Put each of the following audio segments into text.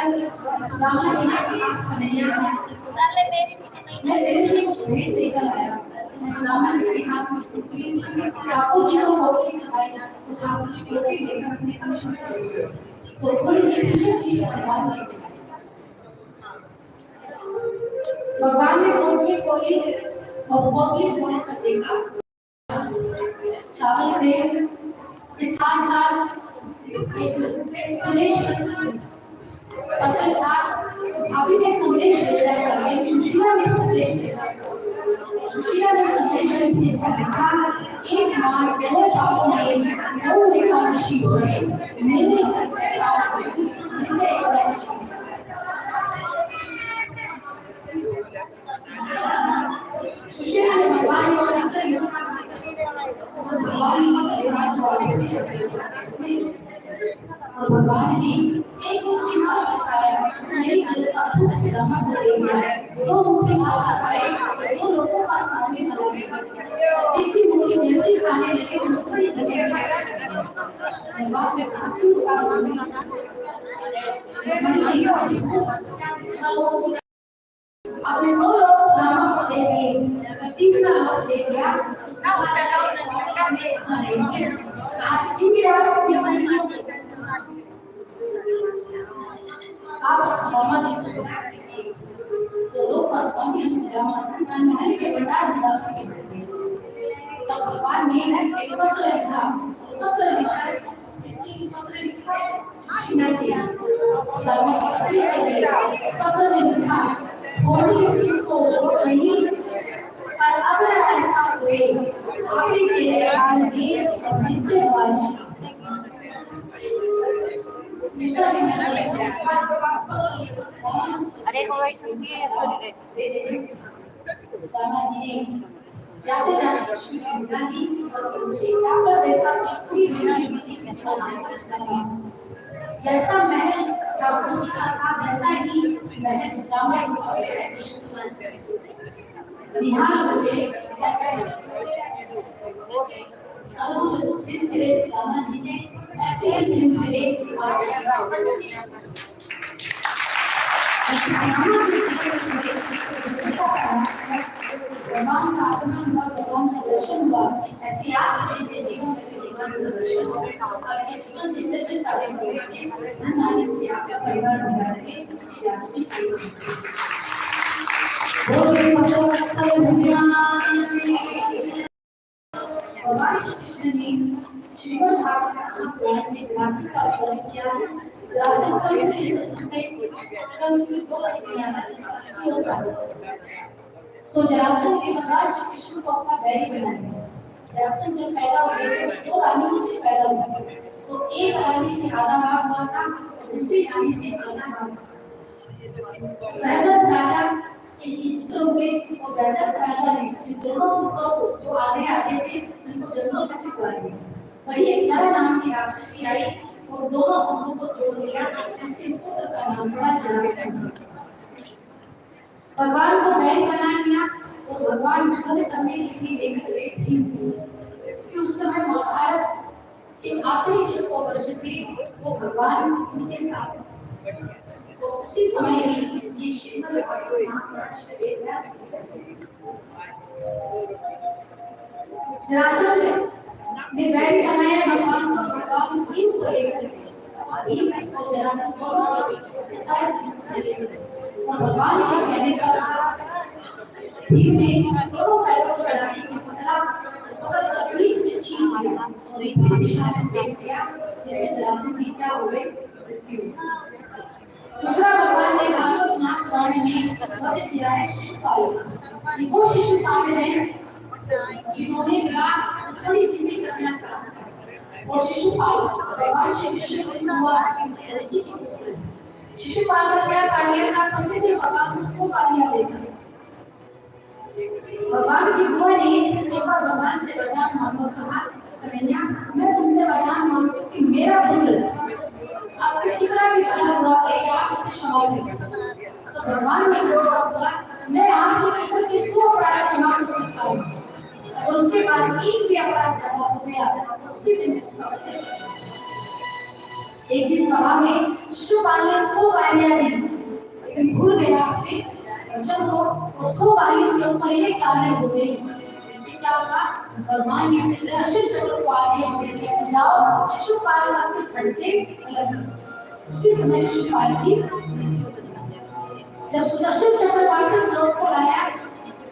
सुदामा जी ने कहा कन्हैया मैं तेरे लिए कुछ भेंट लेकर आया। सुदामा जी के हाथ में टोकरी थी। ठाकुर जी को टोकरी दिखाई तो ठाकुर जी टोकरी ले सकने कक्षण से तो थोड़ी सी पीछे पीछे भगवान ले गए। भगवान ने टोकरी खोली और टोकरी खोल कर देखा चावल थे। इस साथ एक संदेश पत्र था। भाभी ने संदेश भेजा था, लेकिन सुशीला ने संदेश भेजा। सुशीला ने संदेश भेजकर लिखा एक मास 2 पापों में 9 एकादशी हो गए मेरे एकादशी। सुशीला ने भगवान को लेकर भगवान ने एक मुट्ठी चावल खाया, मेरी गलता सुख से नमक हो गया। 2 मुट्ठी चावल खाए, 2 लोगों का स्वामी बन गया। तीसरी मुट्ठी जैसे खाने लगे थोड़ी जगह भगवान में काफी उतार हो गई। अपने 2 लोग सुदामा को दे दिए। अगर तीसरा लोग दे दिया तो आज ठीक है आप अपनी आप सुदामा जी को तो लोग पसंद सुदामा महल के बड़ा सुदामा के तब भगवान ने एक पत्र लिखा इसकी पत्र लिखा सुशीला दिया सुदामा पत्र में लिखा थोड़ी इसको नहीं पर अब ऐसा हुए अभी तेरे हाथ में नित्य वाज अरे कोई सुनती है छोड़ दे। सुदामा जी ने जाते जाते सुशीला दी और पूछे जाकर देखा तो पूरी विनती जैसा महल ठाकुर जी का था वैसा ही महल सुदामा जी का निहाल हो गए। दिन फिरे सुदामा जी ने ऐसे ही दिन फिरे भगवान का आगमन हुआ, भगवान का दर्शन हुआ। ऐसी आस मेरे जीवन में भगवान का दर्शन हुआ। आपके जीवन से दर्शन करने के लिए नारी से आपका परिवार बना रहे इस आस में बोले भगवान श्री कृष्ण ने श्रीमद् भागवत पुराण में जरासंध का वर्णन किया है। जरासंध कंस के ससुर थे। कंस की 2 पत्नियां थीं। तो जरासंध ने भगवान श्री कृष्ण को अपना बैरी बना लिया। जरासंध जब पैदा हुए थे 2 रानियों से पैदा हुए। तो एक रानी से आधा भाग हुआ था, दूसरी रानी से आधा भाग। भरत राजा के पुत्र हुए और भरत राजा ने जिन दोनों पुत्रों को जो आधे आधे थे उनको जंगलों में फेंकवा दिया। बड़ी अक्षरा नाम की राक्षसी आई और दोनों समूह को जोड़ दिया, जिससे इस पुत्र का नाम पड़ा जरासंध। भगवान को बैरी बना लिया और भगवान युद्ध करने के लिए लेकर गए थे। उस समय महाभारत के आखिरी जिसको वर्ष थे वो भगवान उनके साथ। तो उसी समय ही ये श्रीमद् भागवत महापुराण श्री वेदव्यास जरासंध ने बैरी बनाया भगवान को। भगवान भीम को लेकर भीम और जरासंध दोनों के बीच और भगवान के कहने पर भीम ने दोनों पैरों को जरासंध को पकड़ा और बीच से छीन लिया और एक दिशा में फेंक दिया, जिससे जरासंध की क्या हुए मृत्यु। दूसरा भगवान ने भागवत महापुराण में वर्णित किया है शिशुपाल। वो शिशुपाल हैं जिन्होंने विवाह थोड़ी जिसे करना चाहा और शिशुपाल भगवान श्री कृष्ण ने हुआ उसी के पुत्र। शिशुपाल का क्या कार्य था? प्रतिदिन भगवान को 100 गालियां देता। भगवान की बुआ ने एक बार भगवान से वरदान मांगा, कहा कन्हैया मैं तुमसे वरदान मांगती हूँ कि मेरा पुत्र आपको कितना भी ज्यादा बुरा करे आप उसे क्षमा करें। तो भगवान ने कहा मैं आपके पुत्र के 100 अपराध क्षमा कर सकता हूँ और उसके बाद एक भी अपराध ज्यादा हो गया तो उसी दिन उसका वचन एक दिन सभा में शिशुपाल ने 100 गालियां दी, लेकिन भूल गया अपने वचन को और 100 गाली से ऊपर एक गाली हो गई। इससे क्या होगा? भगवान ने अपने सुदर्शन चक्र को आदेश दे दिया कि जाओ शिशुपाल का सिर धड़ से अलग करो। उसी समय शिशुपाल की मृत्यु हो गई। जब सुदर्शन चक्र वापस लौट कर आया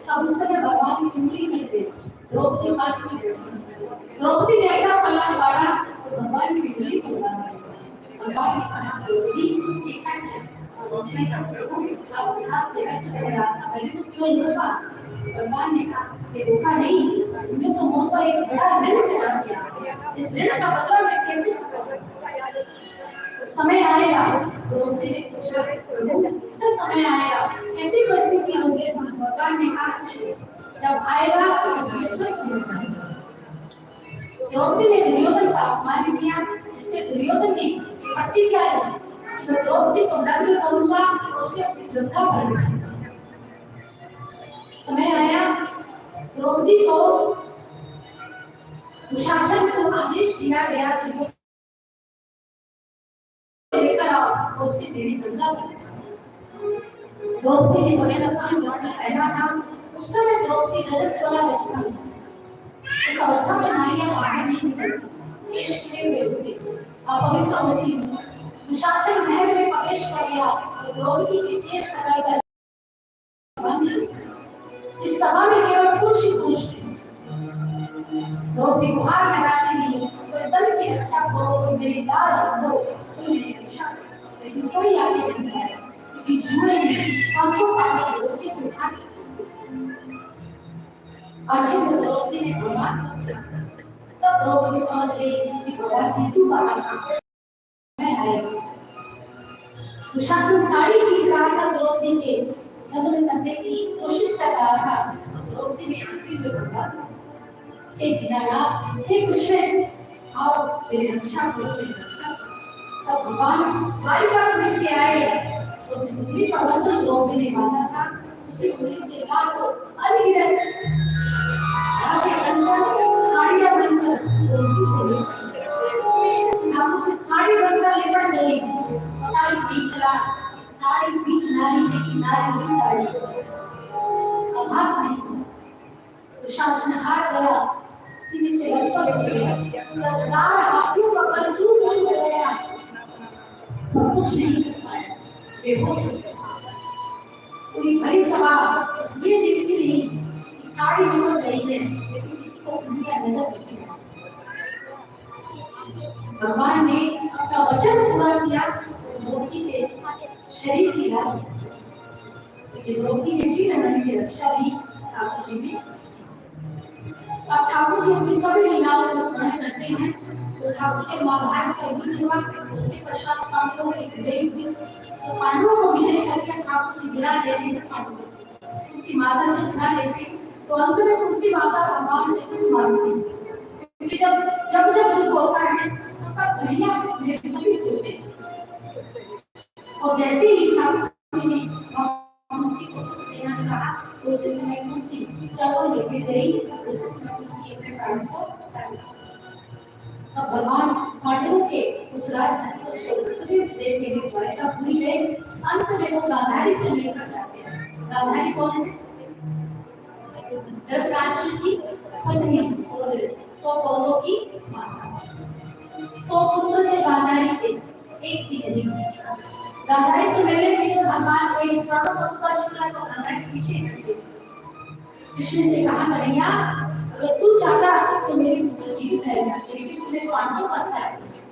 तब उस समय भगवान की उंगली कट गई। द्रौपदी पास में बैठी। द्रौपदी ने अपना पल्ला काटा तो भगवान की उंगली तोड़ा। भगवान ने कहा द्रौपदी ये क्या किया? द्रौपदी ने कहा प्रभु आप हाथ से रक्त बह रहा था, मैंने तो क्यों रोका? भगवान ने कहा ये रोका नहीं, तुमने तो मुझ पर एक बड़ा ऋण चढ़ा दिया, इस ऋण का बदला मैं कैसे चुकाऊं? समय आएगा, द्रौपदी ने पूछा प्रभु इससे समय आएगा, कैसी परिस्थिति होगी? भगवान ने कहा जब आएगा तो ईश्वर समझ जाएगा। द्रौपदी ने दुर्योधन का अपमान किया, जिससे दुर्योधन ने प्रतिज्ञा की कि मैं द्रौपदी को दंड करूंगा और उसे अपनी जगह पर बिठाऊंगा। समय आया, द्रौपदी को दुशासन को आदेश दिया गया कि लेकर आओ और उसे मेरी जगह पर बिठाओ। द्रौपदी ने वस्त्र पहना था। उस समय द्रौपदी रजस्वला अवस्था में, इस अवस्था में नारियां बाहर नहीं निकलती, केश खुले हुए होते, अपवित्र होती। दुशासन महल में प्रवेश कर गया तो द्रौपदी के केश कटाकर जिस सभा में केवल पुरुष ही पुरुष थे, द्रौपदी गुहार लगाती रही, कोई दल की रक्षा करो, कोई मेरी लाज रखो, कोई मेरी रक्षा करो, लेकिन कोई आगे नहीं आया क्योंकि जुए में पांचों पांडव द्रौपदी को उठा आखिर में द्रौपदी ने भगवान तब द्रौपदी समझ गई कि भगवान जीतू का मैं आएगा। दुशासन साड़ी खींच रहा था द्रौपदी के नग्न करने की कोशिश कर रहा था। द्रौपदी ने आखिरी में भगवान हे दीनानाथ, हे कृष्ण आओ मेरी रक्षा करो, मेरी रक्षा करो। तब भगवान द्वारिकापुरी से आए और जिस उंगली का वस्त्र द्रौपदी ने बांधा था उसी उंगली से लाखों अनगिनत आगे साड़ियां बनकर द्रौपदी से आपको साड़ी बनकर लिपट गई। पता नहीं चला साड़ी बीच नारी की नारी की साड़ी आभास नहीं। तो शासन हार गया, सीने से लटक गया, 10,000 हाथियों का बल चूर चूर हो गया, कुछ नहीं कर पाया, बेहोश हो गया। पूरी भरी सभा इसलिए देखती रही कि साड़ी लिपट गई है, लेकिन किसी को उनकी नजर नहीं। भगवान ने अपना वचन पूरा किया, द्रौपदी के शरीर की रक्षा, लेकिन द्रौपदी के जीवन की रक्षा भी ठाकुर जी ने। अब ठाकुर जी अपनी सभी लीलाओं को स्मरण करते हैं। तो ठाकुर जी महाभारत का युद्ध हुआ, उसके पश्चात पांडवों की विजय हुई। तो पांडवों को विजय करके ठाकुर जी विदा लेते हैं पांडवों से, कुंती माता से विदा लेते हैं। तो अंत में कुंती माता भगवान से कुछ मांगती है, क्योंकि जब जब दुख होता है तब कन्हैया मेरे सभी होते हैं। और जैसे ही ठाकुर जी ने कुंती को देना कहा तो उसी समय कुंती चरण में गिर गई, उसी समय कुंती अपने प्राण को त्याग दिया। तब भगवान पांडवों के उस राजधानी को छोड़ स्वदेश देव के लिए द्वारिकापुरी गए। अंत में वो गांधारी से मिलकर जाते हैं। गांधारी कौन है? धृतराष्ट्र की पत्नी और 100 कौरवों की माता। 100 पुत्र थे गांधारी के, एक भी नहीं। गांधारी से मिलने के लिए भगवान को एक चरणों को स्पर्श किया तो गांधारी पीछे हट गई। कृष्ण से कहा कन्हैया अगर तू चाहता तो मेरी पुत्र जीवित रह जाते, लेकिन तूने पांडवों का साथ दिया।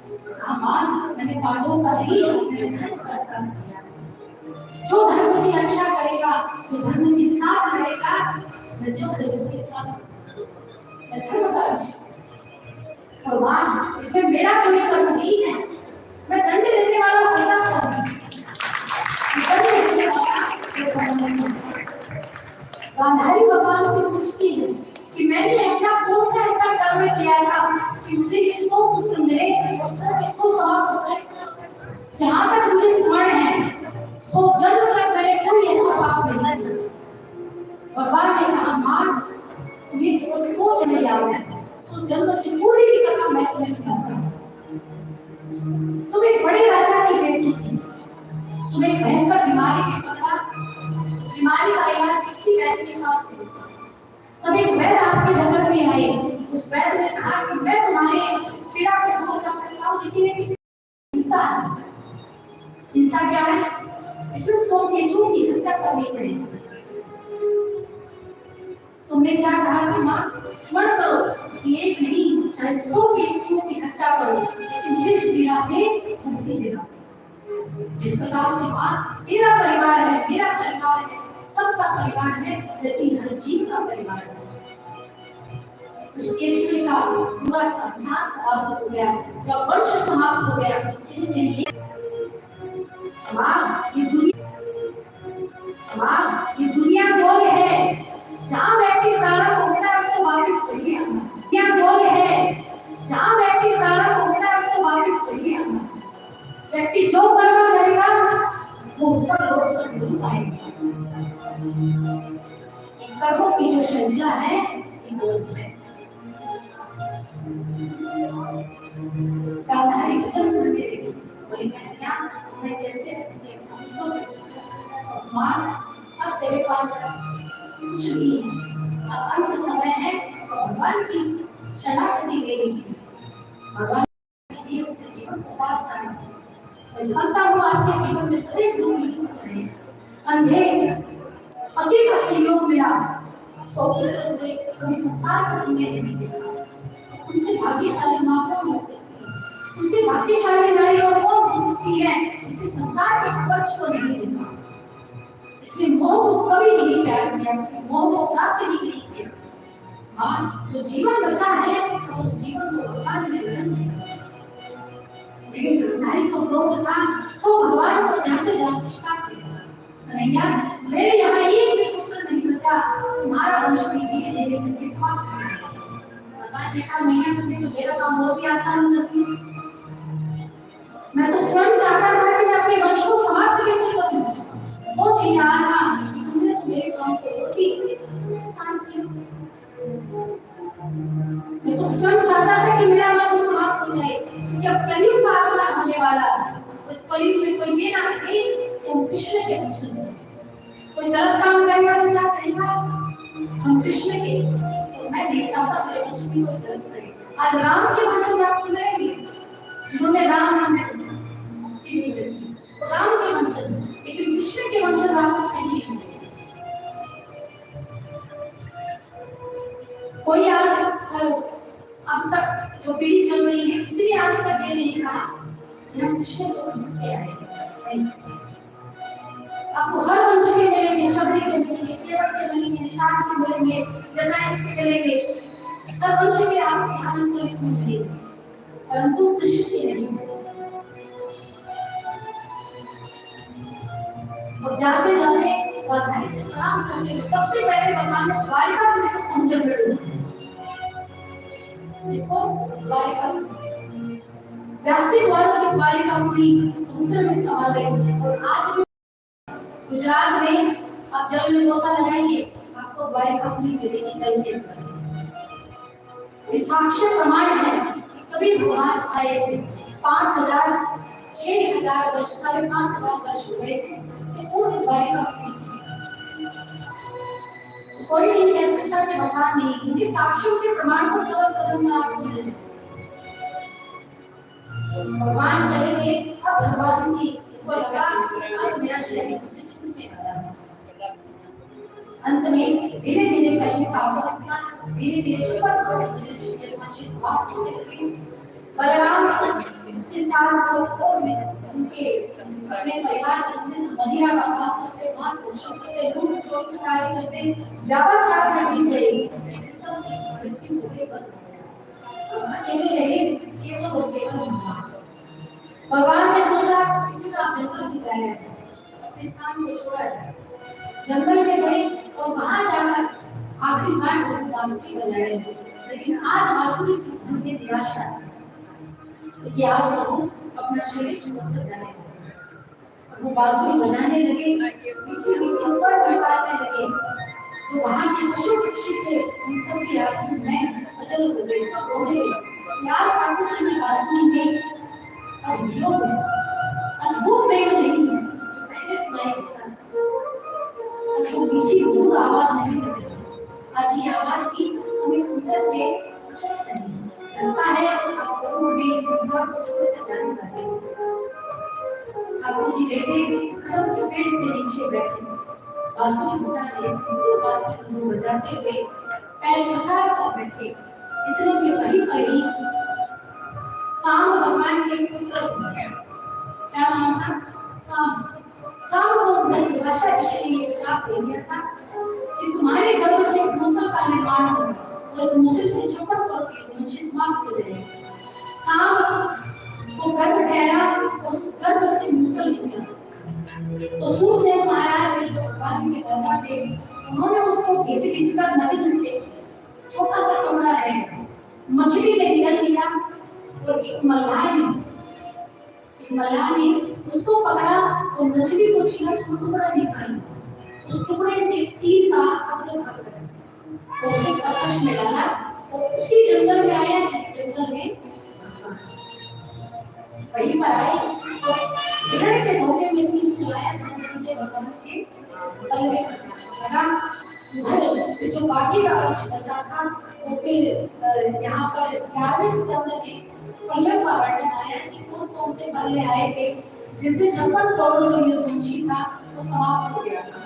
हाँ मां, मैंने पांडवों का नहीं, मैंने धर्म का साथ दिया। जो धर्म की रक्षा करेगा, जो धर्म के साथ रहेगा, मैं जब उसके साथ मैं धर्म का रक्षा। और मां, इसमें मेरा कोई कर्म नहीं है, मैं दंड देने वाला होता कौन? गांधारी भगवान से पूछती है कि मैंने अपना कौन सा ऐसा कर्म किया था कि मुझे ये 100 पुत्र मिले और 100 के 100 समाप्त हो गए। जहां तक मुझे स्मरण है 100 जन्म तक मैंने कोई ऐसा पाप नहीं किया। भगवान ने कहा मां, तुम्हें केवल 100 जन्म याद है, 100 जन्म से पूरी की कथा मैं तुम्हें सुनाता हूँ। तुम एक भयंकर बीमारी में पकड़ा, बीमारी का इलाज किसी वैद्य के पास नहीं। तब एक वैद्य आपके नगर में आए, उस वैद्य ने कहा कि मैं तुम्हारे इस पीड़ा को दूर कर सकता हूँ, लेकिन ये किसी हिंसा है। हिंसा क्या है? इसमें 100 केंचुओं की हत्या करनी पड़ेगी। तुमने क्या कहा कि माँ स्मरण करो कि एक नहीं चाहे 100 केंचुओं की हत्या करो, लेकिन मुझे इस पीड़ा से मुक्ति देना। जिस प्रकार से माँ तेरा परिवार है, मेरा परिवार है, सबका परिवार है, वैसे ही हर जीव का परिवार है। उस केंचुए का पूरा संसार समाप्त हो गया, पूरा वर्ष समाप्त हो गया। माँ ये दुनिया गोल है, जहाँ व्यक्ति प्रारंभ होता है उसको वापस करिए। दुनिया गोल है, जहाँ व्यक्ति प्रारंभ होता है उसको वापस करिए। व्यक्ति जो कर्म करेगा वो उस पर लौट कर जरूर आएगा। कर्मों की जो श्रृंखला है गोल है। गांधारी वचन करने लगी, बोली कन्या मैं कैसे भगवान अब तेरे पास कुछ नहीं है, अब अंत समय है, भगवान की शरणागति ले लीजिए। भगवान जीवन को पास करना, मैं जानता हूँ आपके जीवन में सदैव दुख रहे। अंधे पति का सहयोग मिला, सौभाग्य हुए, कभी संसार में तुमने नहीं देखा। तुमसे भाग्यशाली माँ कौन हो सकती है? तुमसे भाग्यशाली नारी और कौन हो सकती है जिसने संसार के पक्ष को नहीं देखा, इसने मोह को कभी नहीं प्यार किया, मोह को प्राप्त नहीं किया। हाँ, जो जीवन बचा है उस जीवन को भगवान में लगन है। लेकिन गांधारी को क्रोध था, सो भगवान को जानते जानते कन्हैया मेरे यहाँ एक भी पुत्र नहीं बचा, तुम्हारा वंश भी धीरे धीरे करके समाप्त हो गया। भगवान ने कहा मैया तुमने तो मेरा काम बहुत ही आसान कर दिया। मैं तो स्वयं चाहता था कि मैं अपने वंश को समाप्त कैसे करूं। सोच ही रहा था कि तुमने तो मेरे काम को बहुत ही आसान किया। मैं तो स्वयं चाहता था कि मेरा वंश समाप्त हो जाए, जब कलयुग का आगमन होने वाला, उस कलयुग में कोई ये ना कहे कि हम कृष्ण के वंशज हैं। कोई गलत काम करेगा तो क्या कहेगा हम कृष्ण के। मैं नहीं चाहता मेरे वंश में कोई गलत करे। आज राम के वंशज आप सुनेंगे, जिन्होंने राम नाम नहीं रखी, राम के वंशज, लेकिन कृष्ण के वंशज आपको नहीं है। कोई आज अब तक जो पीढ़ी चल रही है, किसी ने आज तक ये नहीं कहा कि हम कृष्ण के वंश से आए। आपको हर वंश के मिलेंगे, शबरी के मिलेंगे, केवट के मिलेंगे, निषाद के मिलेंगे, जटायु के मिलेंगे, हर वंश के आपके यहाँ मिलेंगे, परंतु कृष्ण के नहीं। और जाते जाते गांधारी से प्रणाम करते हुए सबसे पहले भगवान ने द्वारिका में को समुद्र में डूबा। इसको द्वारिका व्यासी द्वार की द्वारिका पूरी समुद्र में समा गई। और आज भी गुजरात में आप जल में गोता लगाएंगे, आपको द्वारिका पूरी मिलेगी जल के अंदर। इस साक्ष्य प्रमाण है कि कभी भगवान आए थे 5000 6000 वर्ष 5500 वर्ष हो गए से पूर्ण द्वारिका कोई नहीं कह सकता कि भगवान नहीं। इस साक्ष्यों के प्रमाण को कदम कदम में आपको मिलेगा। भगवान चले गए, अब भगवान की को लगा अब मेरा शरीर मुझसे छूटने वाला है। अंत में धीरे धीरे कलयुग का आगमन, धीरे धीरे धीरे मनुष्य समाप्त होने लगे। बलराम के साथ और में उनके अपने परिवार के मदिरा का काम करते, मांस भोजन करते, लूट चोरी चकारी करते, व्यापार करते गए, जिससे सबकी मृत्यु से बच गया। अकेले रहे केवल और केवल भगवान। भगवान ने सोचा कि आप जंगल में जाए, इस काम को छोड़ा जाए। जंगल में गए और वहां जाकर आखिरी बार बांसुरी बजाए, लेकिन आज बांसुरी की धुन में निराशा है। तो आज लोग अपना शरीर छोड़कर जाने लगे, वो बांसुरी बजाने लगे, मीठी मीठी स्वर निकालने लगे। जो वहां के पशु पक्षी थे उन सब की आंखें में सजल हो गई, सब रो गए। आज ठाकुर जी ने बांसुरी में आज भूख नहीं, जो पहले सुनाई देता है। तो मीठी मधुर आवाज नहीं लगती। आज ये आवाज भी हमें अंदर से लगता है आसपास में संसार को छोड़कर जाने वाले ठाकुर जी लेटे कदम के पेड़ के नीचे बैठे बांसुरी बजाते हुए पैर पसार कर बैठे। इतने में वही परी शाम भगवान के पुत्र क्या नाम था शाम को वर्षा ऋषि ने ये श्राप दे दिया था कि तुम्हारे गर्भ से एक मूसल का निर्माण होगा, उस मूसल से 56 करोड़ की वंश समाप्त हो जाएगी। शाम को गर्भ ठहरा, उस गर्भ से मूसल निकला। तो सूरसेन महाराज ने जो भगवान के दादा थे, उन्होंने उसको किसी का नदी में फेंक छोटा सा टुकड़ा है मछली ने निगल लिया और एक मल्लाह ने उसको पकड़ा और मछली को छीना टुकड़ा निकाला। उस टुकड़े से तीर का कतरा पकड़ा और उसे कलश में डाला और उसी जंगल में आया जिस जंगल में वहीं पर आए तो हिरण के धोखे में तीर चलाया तो सीधे भगवान के गले में लगा। उधर जो बाकी का पक्ष बचा था तो फिर यहाँ पर 11वें स्कंद में प्रलय का वर्णन आया कि कौन कौन से बल्ले आए थे जिससे 56 करोड़ जो युद्धवंशी था वो समाप्त हो गया था।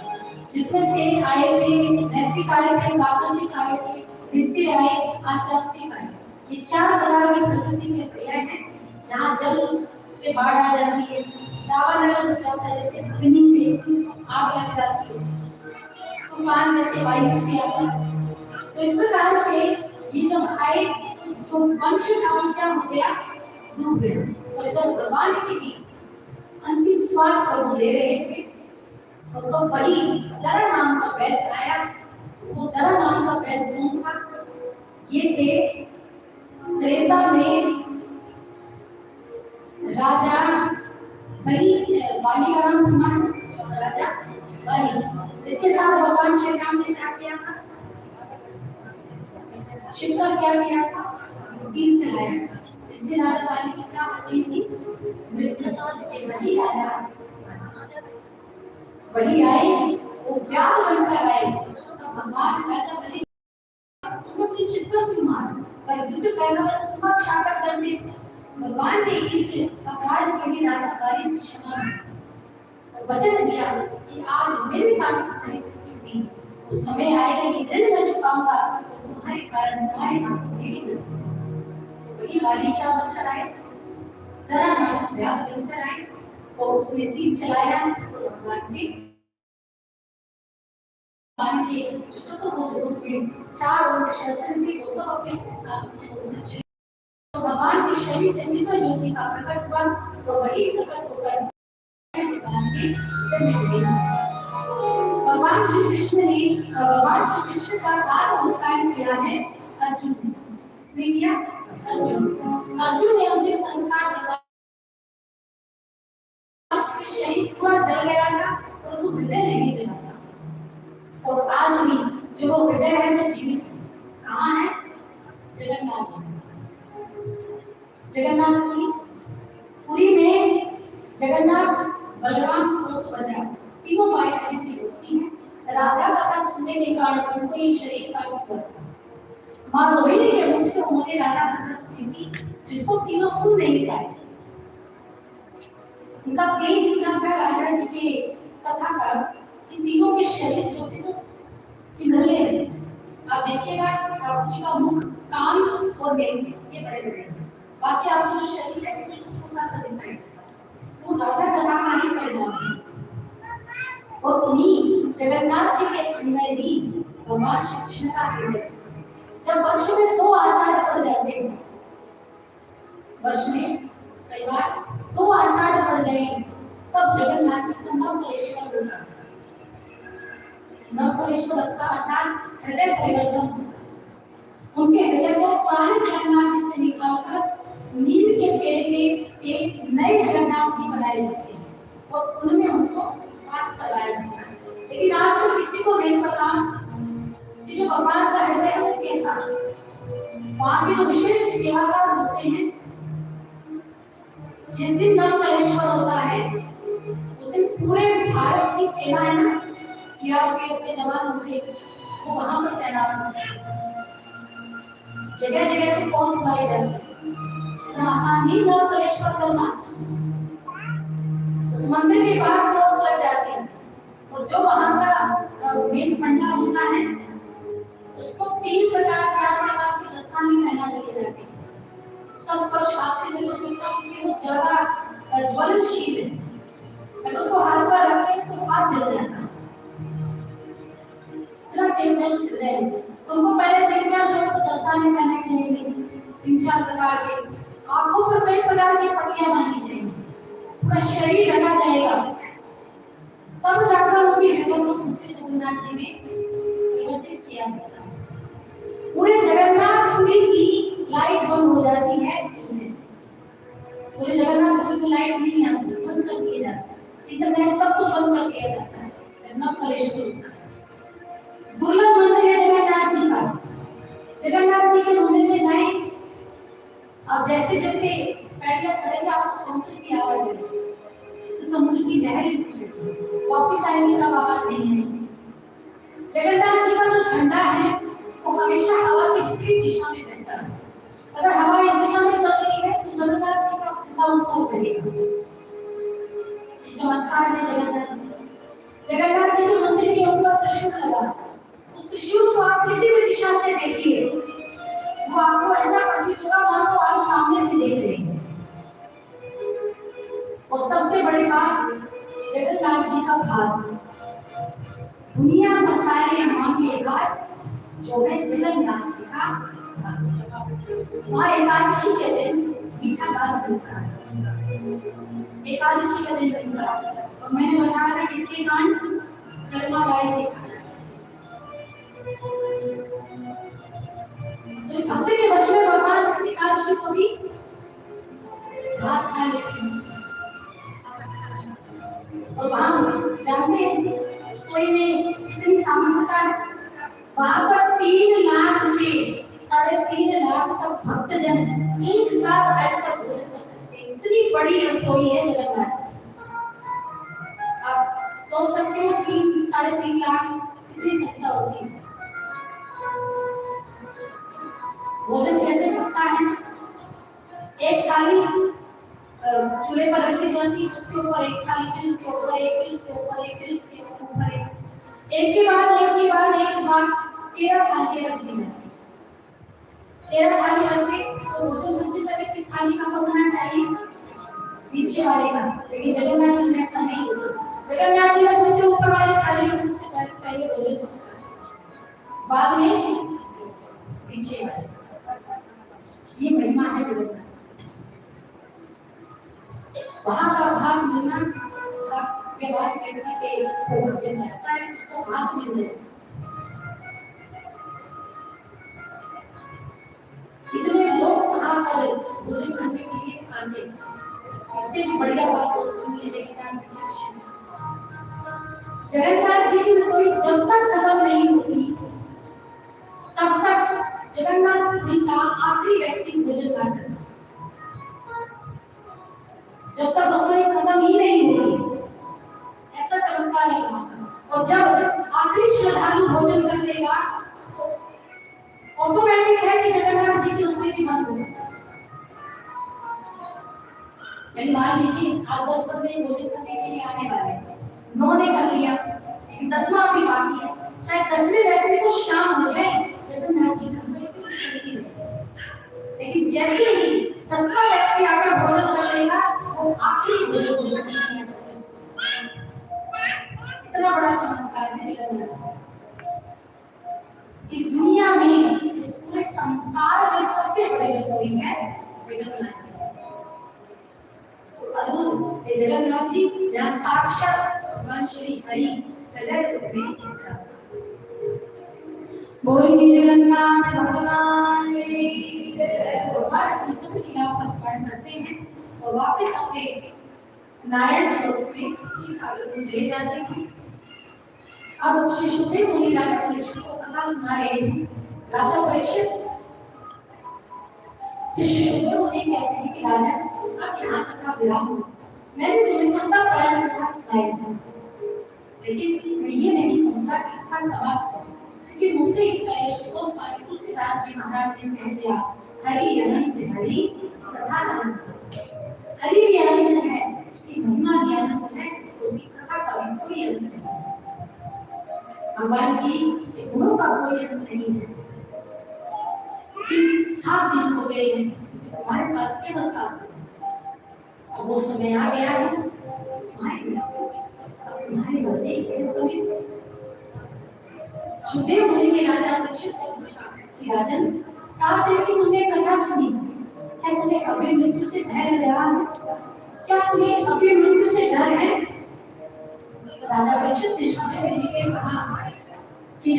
जिसमें से आए थे नैतिक आए थे, वाकल्पिक आए थे, वित्तीय आए, आध्यात्मिक आए। ये 4 प्रकार की प्रकृति के प्रलय हैं जहाँ जल से बाढ़ आ जाती है, दावानल हो जाता है जैसे अग्नि से आग लग जाती है, तूफान जैसे वायु से आता है। तो इस प्रकार से ये जब आए जो वंश था क्या हो गया, डूब गया। और इधर भगवान की भी अंतिम श्वास पर वो ले रहे थे और तो बड़ी जरा नाम का वैद्य आया। वो जरा नाम का वैद्य कौन था? ये थे त्रेता में राजा बलि, बाली का नाम सुना है, राजा बलि। इसके साथ भगवान श्री राम ने क्या किया था? शिवकर क्या किया था? तीर चलाया। इससे राजा बाली की क्या हो गई थी? मृत्यु। बलि आया, बलि आए, वो व्याध बनकर आए। तो भगवान राजा बलि तुम अपनी शिवकर क्यों मार? अगर युद्ध करना है तो सब शाकर कर दे। भगवान ने इस अपराध के लिए राजा बाली से क्षमा और वचन दिया कि आज मेरे कारण तुम्हारी उस समय आएगा कि ऋण मैं चुकाऊंगा तो तुम्हारे कारण तुम्हारे हाथ मेरी मृत्यु। तो वही बाली क्या बनकर आए? जरा नाम व्याध बनकर आए और उसने तीर चलाया तो भगवान के से चतुर्भुज रूप में 4 उनके शस्त्र थे वो सब अपने स्थान पर छोड़ना चाहिए। तो भगवान के शरीर से दिव्य ज्योति का प्रकट हुआ तो वही प्रकट होकर भगवान श्री कृष्ण ने भगवान श्री कृष्ण का दास संस्कार किया है अर्जुन ने किया। अर्जुन ने अंतिम संस्कार भगवान के शरीर पूरा जल गया था परंतु हृदय नहीं जला था। और आज भी जो वो हृदय है वो जीवित कहाँ है? जगन्नाथ जी, जगन्नाथपुरी। पुरी में जगन्नाथ, बलराम और सुभद्रा तीनों भाई बहन की होती है। राधा कथा सुनने के कारण उनको ये शरीर का हुआ था। माँ रोहिणी के मुख से उन्होंने राधा कथा सुनी थी जिसको तीनों सुन नहीं पाए। उनका तेज इतना था राधा जी के कथा का कि तीनों के शरीर जो थे वो पिघले। आप देखिएगा ठाकुर जी का मुख, कान और नेत्र ये बड़े बड़े, बाकी आपको जो शरीर है बिल्कुल छोटा सा दिखाई देता। वो राधा कथा का ही परिणाम। और उन्हीं जगन्नाथ जी के अंदर ही भगवान श्री कृष्ण का हृदय। जब वर्ष में 2 आषाढ़ पड़ जाते हैं, वर्ष में कई बार 2 आषाढ़ पड़ जाएंगे तब जगन्नाथ जी को नवकलेश्वर होता है। नवकलेश्वर अर्थात हृदय परिवर्तन होता। उनके हृदय को पुराने जगन्नाथ जी से निकालकर नीम के पेड़ के से नए जगन्नाथ जी बनाए जाते हैं और उनमें उनको वास करवाया जाता है। लेकिन आज तो किसी को नहीं पता कि जो भगवान का हृदय है वो कैसा। वहाँ के जो विशेष सेवादार होते हैं, जिस दिन नवकलेश्वर होता है उस दिन पूरे भारत की सेना है ना, सीआरपीएफ के जवान होते वो वहां पर तैनात होते, जगह जगह से पोस्ट मारे जाते। इतना आसान नहीं नौ कलेश्वर करना, उस मंदिर के बाहर पोस्ट लग जाती है और जो वहां का मेन फंडा होता है उसको 3 प्रकार 4 प्रकार के दस्ताने पहना दिए जाते हैं। उसका स्पर्श हाथ से नहीं हो सकता क्योंकि वो ज्यादा ज्वलनशील है। अगर उसको हाथ पर रखते हैं तो हाथ जल जाता है, इतना तेज है उस हृदय में। तो उनको पहले 3-4 जोड़े तो दस्ताने पहने जाएंगे, 3-4 प्रकार के। आंखों पर कई प्रकार की पट्टियां बांधी जाएंगी, पूरा शरीर ढका जाएगा, तब जाकर उनकी हृदय को दूसरे जगन्नाथ जी में परिवर्तित किया जाता है। पूरे जगन्नाथपुरी की लाइट बंद हो जाती है, पूरे जगन्नाथपुरी में लाइट नहीं आती, बंद कर दिया जाता है, इंटरनेट सब कुछ बंद कर दिया जाता है। जगन्नाथ कलेश्वर होता है, दुर्लभ मंदिर है जगन्नाथ जी का। जगन्नाथ जी के मंदिर में जाएं, आप जैसे जैसे पैड़ियां चढ़ेंगे आपको समुद्र की आवाज आएगी, इससे समुद्र की लहरें उठेंगी, वापस आएंगे तब आवाज नहीं आएगी। जगन्नाथ जी का जो झंडा है वो हमेशा हवा की विपरीत दिशा में बहता है। अगर हवा इस दिशा में चल रही है तो जगन्नाथ जी का झंडा उस तरफ रहेगा। ये चमत्कार है जगन्नाथ जी। जगन्नाथ जी के मंदिर के ऊपर त्रिशूल लगा, उस त्रिशूल को आप किसी भी दिशा से देखिए वो आपको ऐसा प्रतीत होगा मानो आप सामने से देख रहे हैं। और सबसे बड़ी बात जगन्नाथ जी का भार, दुनिया का सारे मांगे हार जो है जगन्नाथ जी का भार। एकादशी के दिन मीठा दान होता है, एकादशी के दिन होता है। और मैंने बताया था किसके कांड, कर्मा गाय के कांड। तो भक्त के वश में भगवान एकादशी को भी भात खा लेते हैं। और वहां जानते हैं रसोई में कितनी सामर्थ्यता है, वहां पर 3 लाख से 3.5 लाख तक भक्तजन एक साथ बैठकर भोजन कर सकते हैं। इतनी बड़ी रसोई है जगन्नाथ। आप सोच सकते हो कि 3.5 लाख कितनी संख्या होती है। भोजन कैसे पकता है, एक थाली चूल्हे पर रखी जाती है, उसके ऊपर एक थाली, फिर उसके ऊपर एक, फिर उसके ऊपर एक, फिर उसके ऊपर एक के बाद 13 थालियां रख दी जाती है। 13 थाली रखे तो भोजन सबसे पहले किस थाली का पकना चाहिए, नीचे वाले का। लेकिन जगन्नाथ जी में ऐसा नहीं हो सकता। जगन्नाथ जी में सबसे ऊपर वाली थाली का सबसे पहले भोजन, बाद में नीचे वाले। ये महिमा है जगन्नाथ। वहां का भाग मिलना व्यवहार व्यक्ति के सौभाग्य में आता है, उसको भाग मिल जाए। इतने लोग वहां पर भोजन करने के लिए आते, इससे भी बढ़िया बात और सुनिए जगन्नाथ जी के विषय में। जगन्नाथ जी की रसोई जब तक खत्म नहीं होती तब तक जगन्नाथ जी का आखिरी व्यक्ति भोजन कर सकता। जब तक रसोई खत्म ही नहीं होती, ऐसा चमत्कार है वहां। और जब आखिरी श्रद्धालु भोजन कर लेगा तो ऑटोमेटिक है कि जगन्नाथ जी की उसमें भी बंद हो। मान लीजिए 8-10 बंदे भोजन करने के लिए आने वाले, 9 ने कर लिया लेकिन 10वां भी बाकी है। चाहे 10वें व्यक्ति को शाम हो जाए जगन्नाथ जी की रसोई चलती रहे, लेकिन जैसे ही 10वां व्यक्ति आकर भोजन कर लेगा वो आखिरी भोजन करना चाहिए। इतना बड़ा चमत्कार है जगन्नाथ। इस दुनिया में, इस पूरे संसार में सबसे बड़ी रसोई है जगन्नाथ जी। अद्भुत है जगन्नाथ जी, जहाँ साक्षात भगवान श्री हरि प्रलय रूप में। बोलिए जगन्नाथ भगवान की जय। भगवान विष्णु की लीलाओं का स्मरण करते हैं और वापस अपने नारायण स्वरूप में श्री सागर को चले जाते हैं। अब श्री सुखदेव मुनि राजा परीक्षित को कथा सुना रहे हैं। राजा परीक्षित श्री सुखदेव मुनि कहते हैं कि राजा अब यहाँ तक का विराम हो, मैंने तुम्हें सबका प्यार कथा सुनाया था, लेकिन मैं ये नहीं कहूँगा कि कथा समाप्त हो, क्योंकि मुझसे इतना स्वामी तुलसीदास जी महाराज ने कह दिया, हरि अनंत हरि कथा अनंत। हरि भी अनंत है, उसकी महिमा भी अनंत है, उसकी कथा का भी कोई अंत नहीं। भगवान की गुणों का कोई अंत नहीं है। 7 दिन हो गए हैं, तुम्हारे पास केवल 7 दिन। अब वो समय आ गया है, तुम्हारे बदले के समय। सुखदेव मुनि ने राजा परीक्षित से पूछा कि राजन, 7 दिन की तुमने कथा सुनी, क्या तुम्हें अभी मृत्यु से भय लग रहा है? क्या तुम्हें अभी मृत्यु से डर है? राजा परीक्षित ने सुखदेव मुनि से कहा कि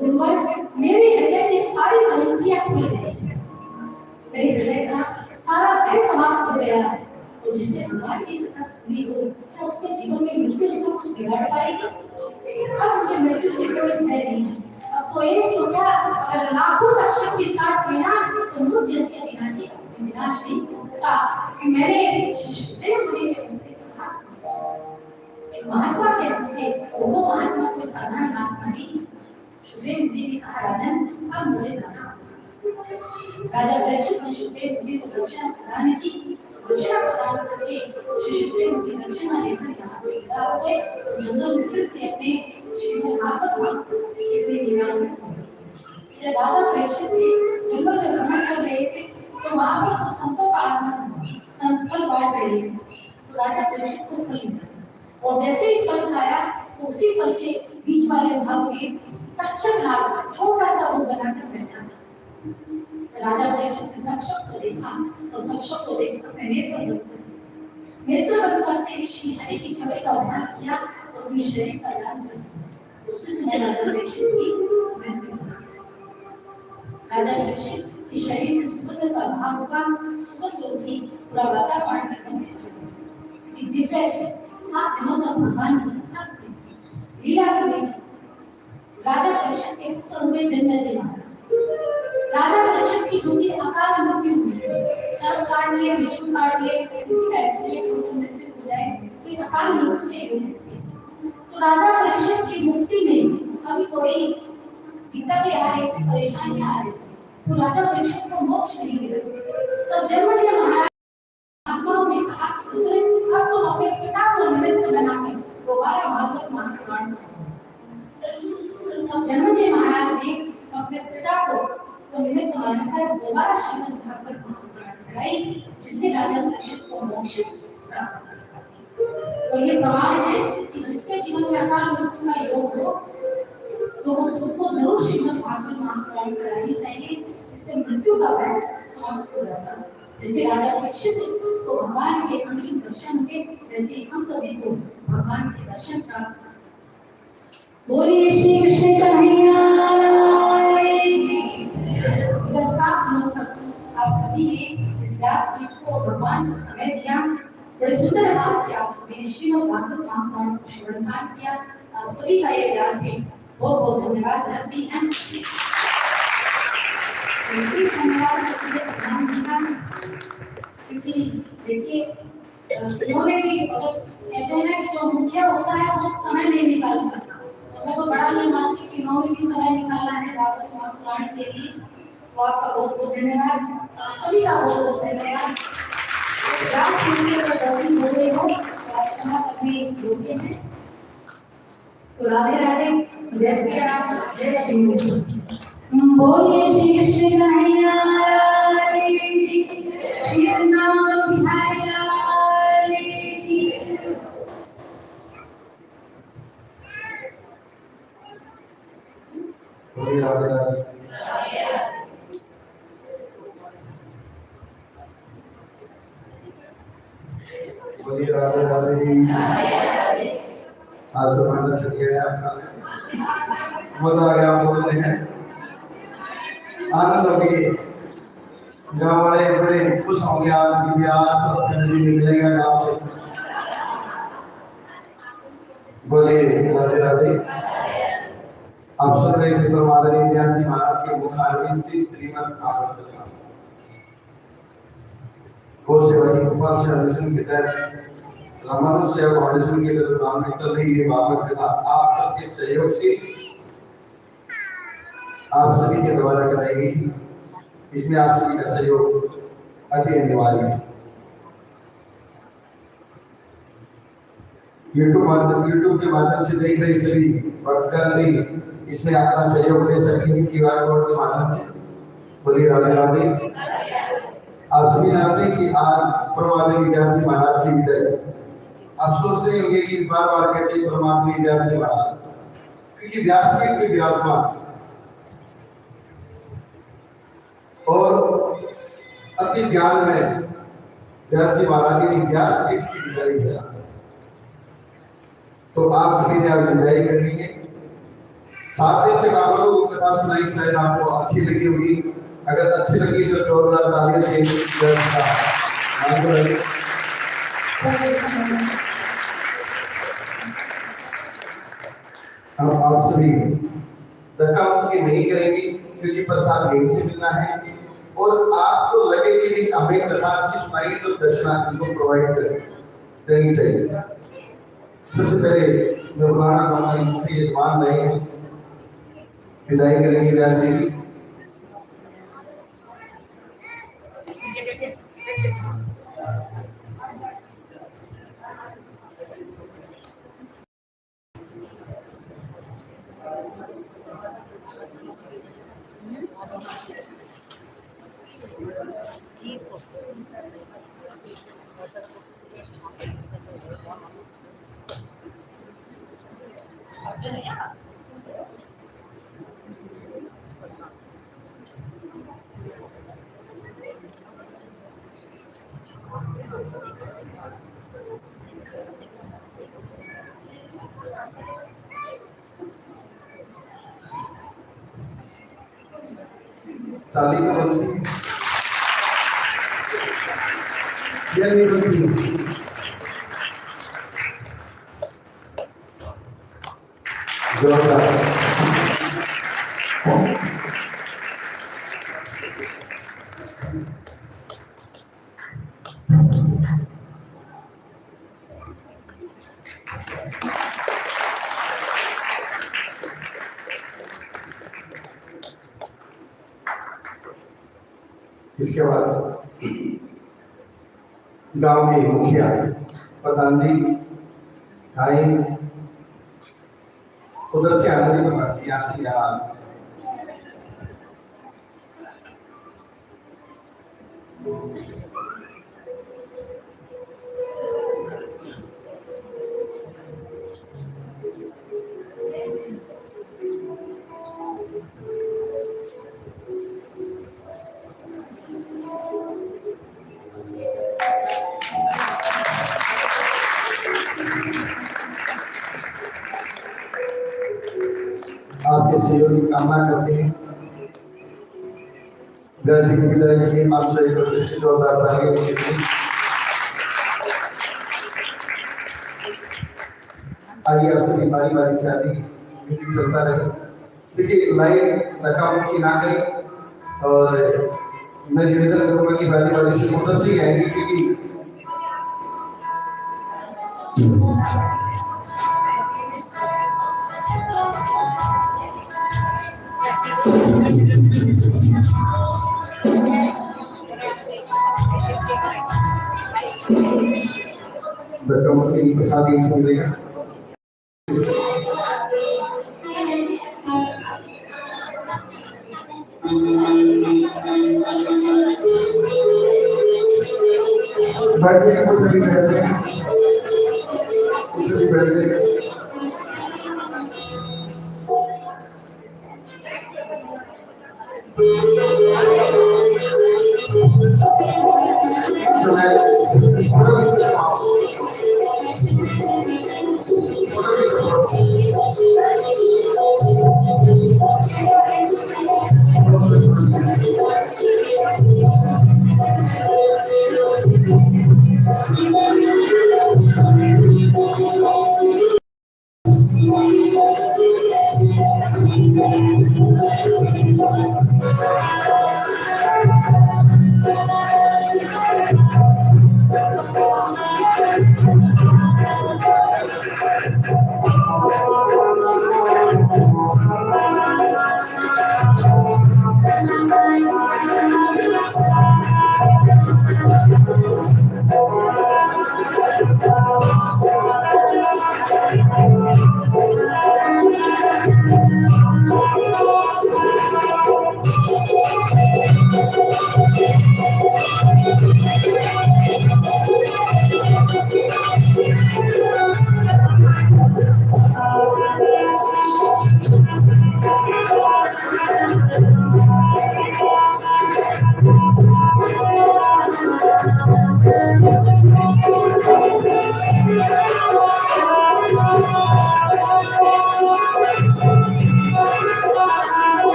गुरुवर, मेरे हृदय की सारी गलतियां खुल गई, मेरे हृदय का सारा भय समाप्त हो गया है। तो जिसने भगवान की कथा सुनी हो, क्या उसके जीवन में मृत्यु उसको कुछ बिगाड़ पाएगी? अब मुझे मृत्यु से कोई भय नहीं है। अब तो एक तो क्या, अगर लाखों तक्षक भी काट लेना तो मुझ जैसे विनाशी का विनाश नहीं हो सकता। मैंने सुखदेव मुनि के मुंह से कहा, महात्मा के मुंह से, वो महात्मा कोई साधारण महात्मा नहीं। सुखदेव मुनि ने कहा, राजन, अब मुझे जाना। राजा परीक्षित ने सुखदेव मुनि को दक्षिणा प्रदान की। दक्षिणा प्रदान करके सुखदेव मुनि दक्षिणा लेकर यहाँ से विदा हुए। जंगल में फिर से अपने श्रीमद् भागवत के निराम में पहुंचे। जब राजा परीक्षित ने जंगल में भ्रमण कर रहे थे, तो वहाँ पर संतों का आगमन हुआ। संत फल बांट रहे थे, तो राजा परीक्षित को फल मिला, और जैसे ही फल खाया तो उसी फल के बीच वाले भाग में तक्षक नाग छोटा सा रूप बनाकर बैठा था। राजा परीक्षित ने तक्षक को देखा, और तक्षक को देखकर नेत्र बंद करते ही श्री हरि की छवि का ध्यान किया और अपने शरीर का ध्यान किया। उसी समय राजा परीक्षित की मृत्यु हुई। राजा परीक्षित के शरीर से सुगंध का भाव हुआ, सुगंध उठी, पूरा वातावरण सुगंधित हो। दिव्य 7 दिनों तक भगवान की कथा सुनी, लीला सुनी। राजा परीक्षित के पुत्र हुए जन्मेजय महाराज। राजा परीक्षित की चूंकि अकाल मृत्यु हुई, सब काट लिए, बिच्छू काट लिए, किसी का एक्सीडेंट हो तो मृत्यु हो जाए, तो ये अकाल मृत्यु नहीं हो सकती। तो राजा परीक्षित की मुक्ति में अभी थोड़ी दिक्कतें आ रही थी, परेशानियां आ रही थी, तो राजा परीक्षित को मोक्ष नहीं मिल सकता। तब जन्मेजय महाराज आत्माओं ने कहा कि पुत्र, अब तुम अपने पिता को निमित्त बनाकर दोबारा भागवत महापुराण पढ़ो। तब जन्मेजय महाराज ने अपने पिता को निमित्त मानकर दोबारा श्रीमद् भागवत महापुराण पढ़ाई, जिससे राजा परीक्षित को मोक्ष प्राप्त हुआ। और ये प्रमाण है कि जिसके जीवन में अकाल मृत्यु का योग हो, तो उसको जरूर श्रीमद् भागवत महापुराण पढ़ानी चाहिए। इससे मृत्यु का भय समाप्त हो जाता है। जैसे राजा परीक्षित को भगवान के अंतिम दर्शन हुए, वैसे हम सभी को भगवान के दर्शन प्राप्त। बोलिए श्री कृष्ण कन्हैया। 7 दिनों तक आप सभी ने इस व्यास पीठ को, भगवान को समय दिया। बड़े सुंदर भाव से आप सभी ने श्रीमद् भागवत महापुराण को श्रवण किया। आप सभी का ये व्यास पीठ बहुत बहुत धन्यवाद करती हैं। धन्यवाद क्योंकि देखिए, इन्होंने भी कहते हैं कि जो मुखिया होता है वो समय नहीं निकाल पाता। मैं तो बड़ा ये मानती कि इन्होंने भी समय निकाला है भागवत महापुराण के लिए। तो आपका बहुत बहुत धन्यवाद, सभी का बहुत बहुत धन्यवाद। दर्शन हो गए हो तो आप क्षमा करने योग्य हैं। तो राधे राधे, जय श्री राम, जय श्री कृष्ण। बोलिए श्री कृष्ण कन्हैया लाल की, श्री वृंदावन बिहारी लाल की। बोलिए राधे राधे। बोलिए राधे राधे। आज तो पता चल गया है आपका, मजा आ गया आप लोगों ने, आनंद हो गई। गाँव वाले बड़े खुश होंगे आज की भी, आज तो नसीब मिलेगा गाँव से। बोलिए राधे राधे। आप सुन रहे थे परमादरणीय व्यास जी महाराज के मुखारविंद से श्रीमद् भागवत कथा। गौ सेवा की गोपाल सर्विसन के तहत रामानुज सेवा फाउंडेशन की जो काम में चल रही है बाबत कथा आप सबके सहयोग से आप सभी के द्वारा कराई गई। इसमें आप सभी का सहयोग अति अनिवार्य है। यूट्यूब के माध्यम से देख रहे सभी भक्तगण भी इसमें अपना सहयोग दे सकेंगे क्यूआर कोड के माध्यम से। बोलिए राधे राधे। आप सभी जानते हैं कि आज परमात्मा विद्यार्थी महाराज की विदाई। आप सोचते होंगे कि बार बार कहते हैं परमात्मा विद्यार्थी महाराज, क्योंकि व्यासपीठ पे विराजमान और अति ज्ञान में व्यास जी महाराज की व्यासपीठ की विदाई है। तो आप सभी ने आज विदाई करनी है। 7 दिन तक आप लोगों को कथा सुनाई, शायद आपको अच्छी लगी होगी। अगर अच्छी लगी तो जोरदार तालियों से अब आप सभी धक्का मुक्की नहीं करेंगे क्योंकि प्रसाद यहीं से मिलना है। और आपको लगे कि हमें कथा अच्छी सुनाई तो दर्शनार्थी को प्रोवाइड करनी चाहिए। सबसे पहले मैं बुलाना चाहूंगा मुझे यजमान रहे विदाई करेंगे व्यास जी। ताली तो बजती या नहीं बजती? जोरदार। इसके बाद गांव के मुखिया प्रधान जी आए, उधर से आनंद जी प्रधान जी, यहाँ से यहाँ से आपके सहयोग की कामना करते हैं। वैसे की विदाई के 531 जोरदार तालियों के लिए आइए आप सभी बारी बारी से आदि म्यूजिक चलता रहे। देखिए लाइट धक्का मुक्की ना करें और मैं निवेदन करूंगा कि बारी बारी से उधर से ही आएंगे क्योंकि प्रसाद यही मिलेगा। बैठते हैं कुछ नहीं बैठते हैं कुछ नहीं बैठते